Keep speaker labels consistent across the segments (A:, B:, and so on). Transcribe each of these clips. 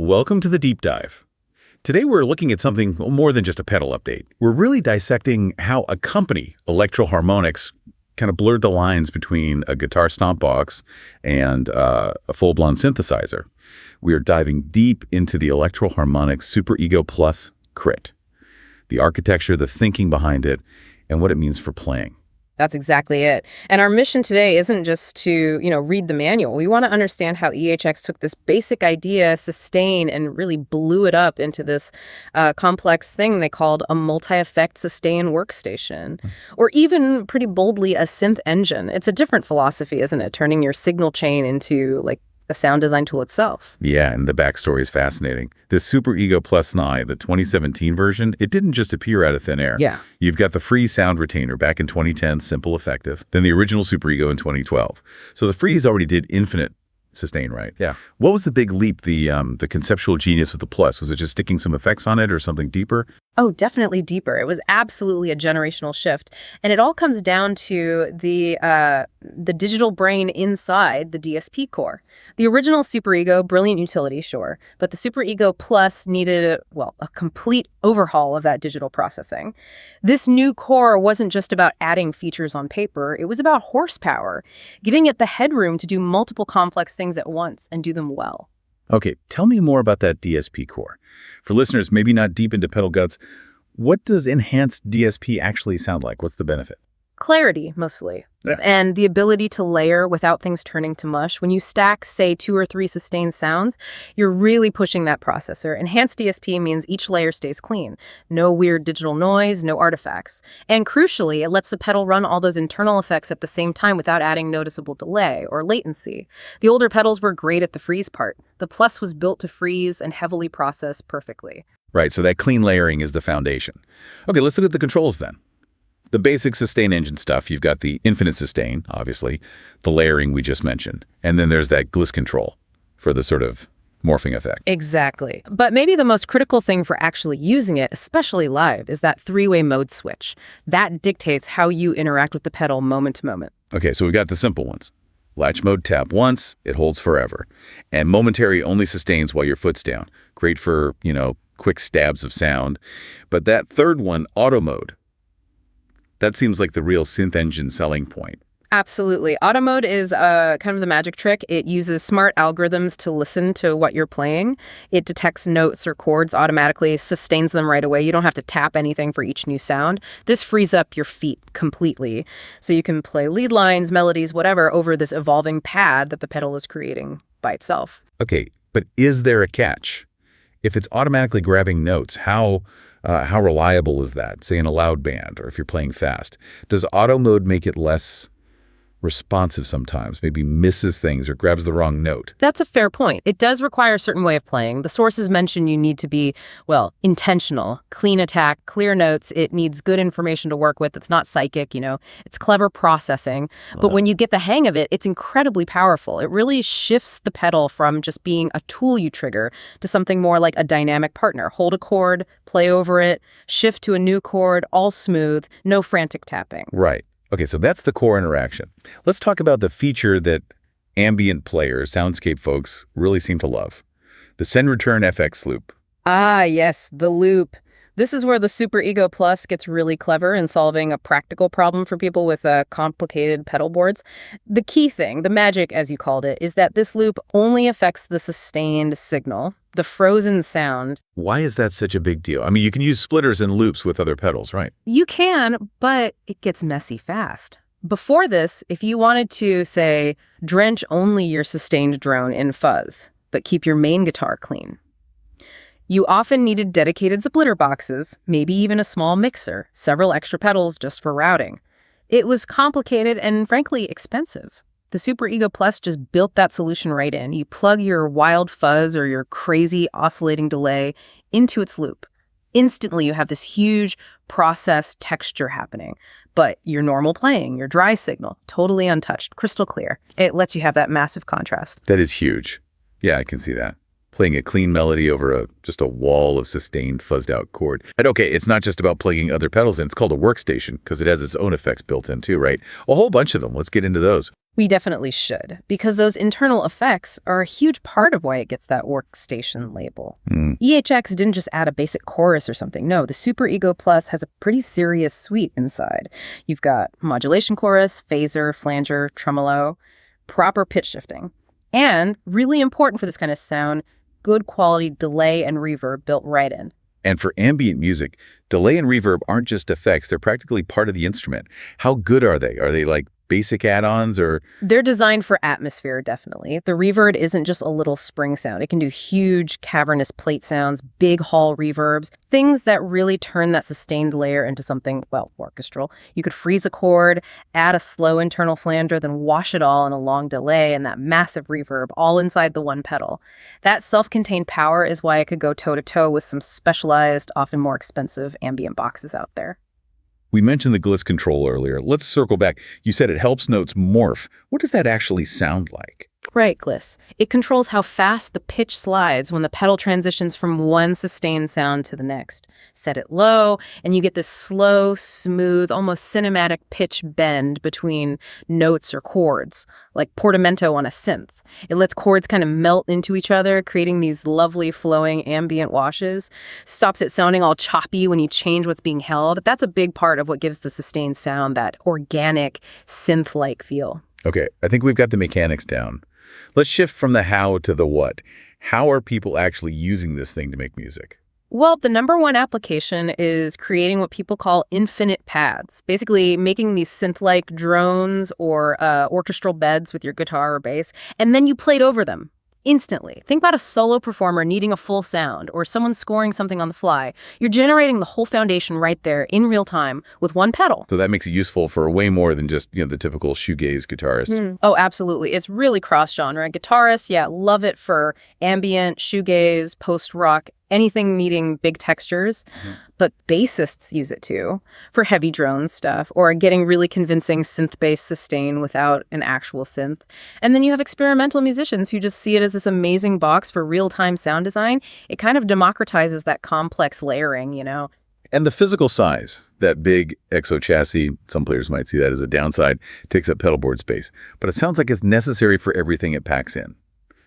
A: Welcome to the Deep Dive. Today we're looking at something more than just a pedal update. We're really dissecting how a company, Electro Harmonix, kind of blurred the lines between a guitar stomp box and a full-blown synthesizer. We are diving deep into the Electro Harmonix SuperEgo Plus Crit, the architecture, the thinking behind it, and what it means for playing.
B: That's exactly it. And our mission today isn't just to, read the manual. We want to understand how EHX took this basic idea, sustain, and really blew it up into this complex thing they called a multi-effect sustain workstation, or even pretty boldly a synth engine. It's a different philosophy, isn't it? Turning your signal chain into like a sound design tool itself.
A: Yeah, and the backstory is fascinating. This SuperEgo Plus Nye, the 2017 version, it didn't just appear out of thin air.
B: Yeah.
A: You've got the free sound retainer back in 2010, simple, effective, then the original SuperEgo in 2012. So the frees already did infinite sustain, right?
C: Yeah.
A: What was the big leap, the conceptual genius with the Plus? Was it just sticking some effects on it or something deeper?
B: Oh, definitely deeper. It was absolutely a generational shift. And it all comes down to the digital brain inside the DSP core. The original SuperEgo, brilliant utility, sure, but the SuperEgo Plus needed, a complete overhaul of that digital processing. This new core wasn't just about adding features on paper, it was about horsepower, giving it the headroom to do multiple complex things at once and do them well.
A: Okay, tell me more about that DSP core. For listeners maybe not deep into pedal guts, what does enhanced DSP actually sound like? What's the benefit?
B: Clarity, mostly.
A: Yeah.
B: And the ability to layer without things turning to mush. When you stack, say, 2 or 3 sustained sounds, you're really pushing that processor. Enhanced DSP means each layer stays clean. No weird digital noise, no artifacts. And crucially, it lets the pedal run all those internal effects at the same time without adding noticeable delay or latency. The older pedals were great at the freeze part. The Plus was built to freeze and heavily process perfectly.
A: Right, so that clean layering is the foundation. Okay, let's look at the controls then. The basic sustain engine stuff, you've got the infinite sustain, obviously, the layering we just mentioned, and then there's that gliss control for the sort of morphing effect.
B: Exactly. But maybe the most critical thing for actually using it, especially live, is that 3-way mode switch. That dictates how you interact with the pedal moment to moment.
A: Okay, so we've got the simple ones. Latch mode, tap once, it holds forever. And momentary only sustains while your foot's down. Great for, quick stabs of sound. But that third one, auto mode, that seems like the real synth engine selling point.
B: Absolutely. Auto mode is kind of the magic trick. It uses smart algorithms to listen to what you're playing. It detects notes or chords automatically, sustains them right away. You don't have to tap anything for each new sound. This frees up your feet completely. So you can play lead lines, melodies, whatever, over this evolving pad that the pedal is creating by itself.
A: Okay, but is there a catch? If it's automatically grabbing notes, how reliable is that, say in a loud band or if you're playing fast? Does auto mode make it less responsive sometimes, maybe misses things or grabs the wrong note?
B: That's a fair point. It does require a certain way of playing. The sources mention you need to be, intentional, clean attack, clear notes. It needs good information to work with. It's not psychic, it's clever processing. But when you get the hang of it, it's incredibly powerful. It really shifts the pedal from just being a tool you trigger to something more like a dynamic partner. Hold a chord, play over it, shift to a new chord, all smooth, no frantic tapping.
A: Right. Okay, so that's the core interaction. Let's talk about the feature that ambient players, soundscape folks, really seem to love. The send-return FX loop.
B: Ah, yes, the loop. This is where the SuperEgo Plus gets really clever in solving a practical problem for people with complicated pedal boards. The key thing, the magic as you called it, is that this loop only affects the sustained signal, the frozen sound.
A: Why is that such a big deal? I mean, you can use splitters and loops with other pedals, right?
B: You can, but it gets messy fast. Before this, if you wanted to, say, drench only your sustained drone in fuzz, but keep your main guitar clean, you often needed dedicated splitter boxes, maybe even a small mixer, several extra pedals just for routing. It was complicated and, frankly, expensive. The SuperEgo Plus just built that solution right in. You plug your wild fuzz or your crazy oscillating delay into its loop. Instantly, you have this huge processed texture happening. But your normal playing, your dry signal, totally untouched, crystal clear. It lets you have that massive contrast.
A: That is huge. Yeah, I can see that. Playing a clean melody over just a wall of sustained, fuzzed-out chord. And okay, it's not just about plugging other pedals in. It's called a workstation because it has its own effects built in too, right? A whole bunch of them. Let's get into those.
B: We definitely should, because those internal effects are a huge part of why it gets that workstation label. EHX didn't just add a basic chorus or something. No, the SuperEgo Plus has a pretty serious suite inside. You've got modulation chorus, phaser, flanger, tremolo, proper pitch shifting, and, really important for this kind of sound, good quality delay and reverb built right in.
A: And for ambient music, delay and reverb aren't just effects, they're practically part of the instrument. How good are they? Are they like basic add-ons or?
B: They're designed for atmosphere, definitely. The reverb isn't just a little spring sound. It can do huge cavernous plate sounds, big hall reverbs, things that really turn that sustained layer into something, well, orchestral. You could freeze a chord, add a slow internal flanger, then wash it all in a long delay and that massive reverb all inside the one pedal. That self-contained power is why it could go toe-to-toe with some specialized, often more expensive ambient boxes out there.
A: We mentioned the Gliss control earlier. Let's circle back. You said it helps notes morph. What does that actually sound like?
B: Right, Gliss. It controls how fast the pitch slides when the pedal transitions from one sustained sound to the next. Set it low, and you get this slow, smooth, almost cinematic pitch bend between notes or chords, like portamento on a synth. It lets chords kind of melt into each other, creating these lovely flowing ambient washes. Stops it sounding all choppy when you change what's being held. That's a big part of what gives the sustained sound that organic, synth-like feel.
A: Okay, I think we've got the mechanics down. Let's shift from the how to the what. How are people actually using this thing to make music?
B: Well, the number one application is creating what people call infinite pads, basically making these synth-like drones or orchestral beds with your guitar or bass, and then you played over them instantly. Think about a solo performer needing a full sound or someone scoring something on the fly. You're generating the whole foundation right there in real time with one pedal.
A: So that makes it useful for way more than just, the typical shoegaze guitarist.
B: Oh, absolutely. It's really cross-genre. Guitarists, yeah, love it for ambient, shoegaze, post-rock, anything needing big textures. But bassists use it too for heavy drone stuff or getting really convincing synth-based sustain without an actual synth. And then you have experimental musicians who just see it as this amazing box for real-time sound design. It kind of democratizes that complex layering,
A: And the physical size, that big exo chassis, some players might see that as a downside, takes up pedal board space. But it sounds like it's necessary for everything it packs in,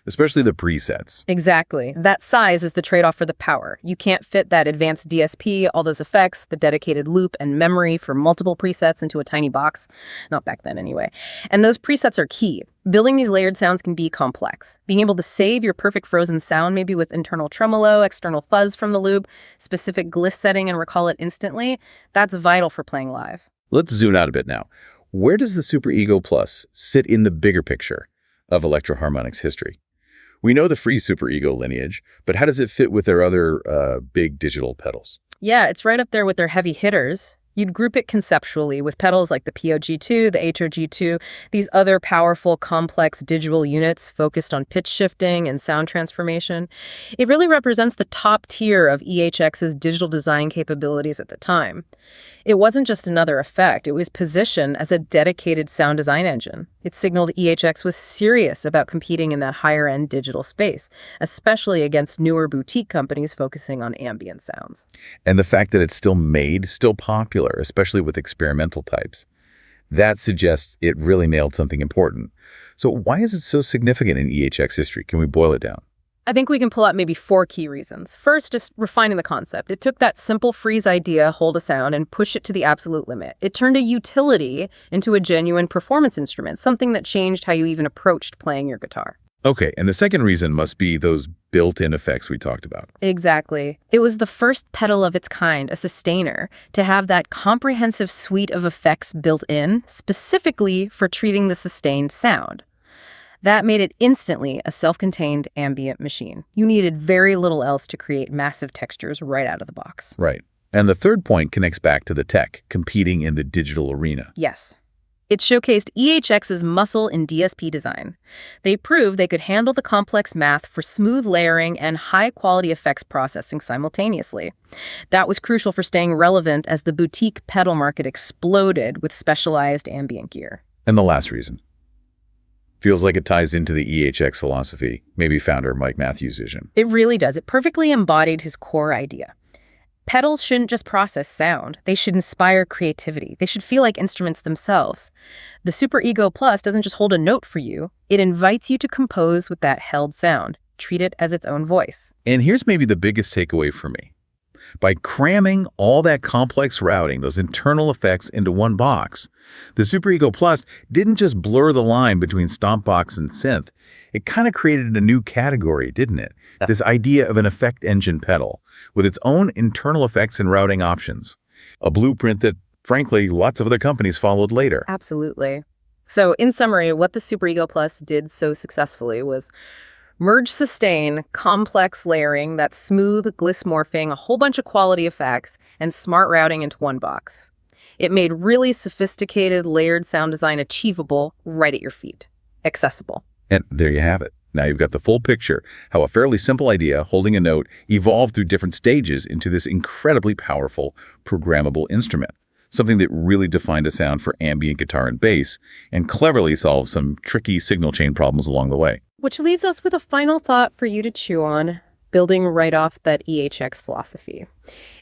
A: especially the presets.
B: Exactly. That size is the trade-off for the power. You can't fit that advanced DSP, all those effects, the dedicated loop and memory for multiple presets into a tiny box. Not back then anyway. And those presets are key. Building these layered sounds can be complex. Being able to save your perfect frozen sound, maybe with internal tremolo, external fuzz from the loop, specific gliss setting, and recall it instantly, that's vital for playing live.
A: Let's zoom out a bit now. Where does the SuperEgo Plus sit in the bigger picture of Electro Harmonix history? We know the free SuperEgo lineage, but how does it fit with their other big digital pedals?
B: Yeah, it's right up there with their heavy hitters. You'd group it conceptually with pedals like the POG2, the HOG2, these other powerful, complex digital units focused on pitch shifting and sound transformation. It really represents the top tier of EHX's digital design capabilities at the time. It wasn't just another effect. It was positioned as a dedicated sound design engine. It signaled EHX was serious about competing in that higher-end digital space, especially against newer boutique companies focusing on ambient sounds.
A: And the fact that it's still made, still popular, especially with experimental types, that suggests it really nailed something important. So why is it so significant in EHX history? Can we boil it down?
B: I think we can pull out maybe 4 key reasons. First, just refining the concept. It took that simple freeze idea, hold a sound, and push it to the absolute limit. It turned a utility into a genuine performance instrument, something that changed how you even approached playing your guitar.
A: Okay, and the second reason must be those built-in effects we talked about.
B: Exactly. It was the first pedal of its kind, a sustainer, to have that comprehensive suite of effects built in, specifically for treating the sustained sound. That made it instantly a self-contained ambient machine. You needed very little else to create massive textures right out of the box.
A: Right. And the third point connects back to the tech, competing in the digital arena.
B: Yes. It showcased EHX's muscle in DSP design. They proved they could handle the complex math for smooth layering and high-quality effects processing simultaneously. That was crucial for staying relevant as the boutique pedal market exploded with specialized ambient gear.
A: And the last reason. Feels like it ties into the EHX philosophy, maybe founder Mike Matthews' vision.
B: It really does. It perfectly embodied his core idea. Pedals shouldn't just process sound. They should inspire creativity. They should feel like instruments themselves. The SuperEgo Plus doesn't just hold a note for you. It invites you to compose with that held sound. Treat it as its own voice.
A: And here's maybe the biggest takeaway for me. By cramming all that complex routing, those internal effects into one box, the SuperEgo Plus didn't just blur the line between Stompbox and Synth. It kind of created a new category, didn't it? This idea of an effect engine pedal with its own internal effects and routing options. A blueprint that, frankly, lots of other companies followed later.
B: Absolutely. So, in summary, what the SuperEgo Plus did so successfully was merge sustain, complex layering, that smooth gliss morphing, a whole bunch of quality effects, and smart routing into one box. It made really sophisticated, layered sound design achievable right at your feet. Accessible.
A: And there you have it. Now you've got the full picture, how a fairly simple idea, holding a note, evolved through different stages into this incredibly powerful, programmable instrument. Something that really defined a sound for ambient guitar and bass, and cleverly solved some tricky signal chain problems along the way.
B: Which leaves us with a final thought for you to chew on, building right off that EHX philosophy.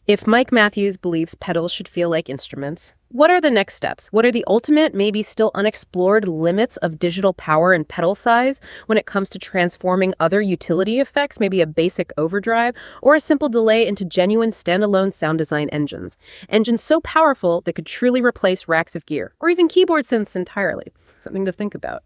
B: If Mike Matthews believes pedals should feel like instruments, what are the next steps? What are the ultimate, maybe still unexplored limits of digital power and pedal size when it comes to transforming other utility effects, maybe a basic overdrive, or a simple delay into genuine standalone sound design engines? Engines so powerful they could truly replace racks of gear, or even keyboard synths entirely. Something to think about.